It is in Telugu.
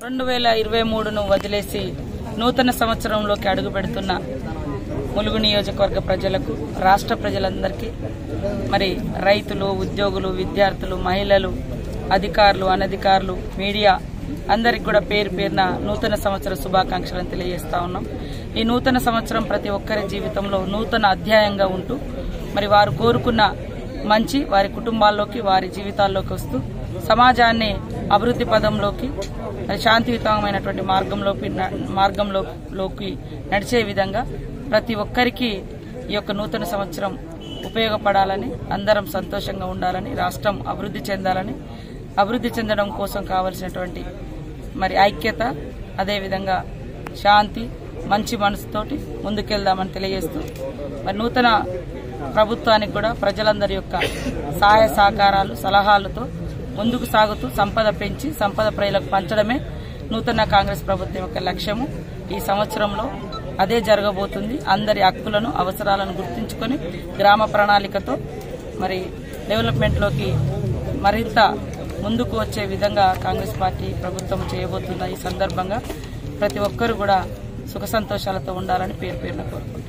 2023ను వదిలేసి నూతన సంవత్సరంలోకి అడుగుపెడుతున్న ములుగు నియోజకవర్గ ప్రజలకు, రాష్ట్ర ప్రజలందరికీ, మరి రైతులు, ఉద్యోగులు, విద్యార్థులు, మహిళలు, అధికారులు, అనధికారులు, మీడియా అందరికి కూడా పేరు పేరున నూతన సంవత్సర శుభాకాంక్షలను తెలియజేస్తా ఉన్నాం. ఈ నూతన సంవత్సరం ప్రతి ఒక్కరి జీవితంలో నూతన అధ్యాయంగా ఉంటూ మరి వారు కోరుకున్న మంచి వారి కుటుంబాల్లోకి, వారి జీవితాల్లోకి వస్తూ సమాజాన్ని అభివృద్ధి పదంలోకి, శాంతియుతమైనటువంటి మార్గంలోకి నడిచే విధంగా ప్రతి ఒక్కరికి ఈ యొక్క నూతన సంవత్సరం ఉపయోగపడాలని, అందరం సంతోషంగా ఉండాలని, రాష్ట్రం అభివృద్ధి చెందాలని, అభివృద్ధి చెందడం కోసం కావలసినటువంటి మరి ఐక్యత, అదేవిధంగా శాంతి, మంచి మనసుతోటి ముందుకెళ్దామని తెలియజేస్తూ మరి నూతన ప్రభుత్వానికి కూడా ప్రజలందరి యొక్క సహాయ సహకారాలు, సలహాలతో ముందుకు సాగుతూ సంపద పెంచి సంపద ప్రజలకు పంచడమే నూతన కాంగ్రెస్ ప్రభుత్వం యొక్క లక్ష్యము. ఈ సంవత్సరంలో అదే జరగబోతుంది. అందరి హక్కులను, అవసరాలను గుర్తించుకొని గ్రామ ప్రణాళికతో మరి డెవలప్మెంట్లోకి మరింత ముందుకు వచ్చే విధంగా కాంగ్రెస్ పార్టీ ప్రభుత్వం చేయబోతున్న ఈ సందర్భంగా ప్రతి ఒక్కరు కూడా సుఖ సంతోషాలతో ఉండాలని పేరు పేరున కోరుకుంటున్నారు.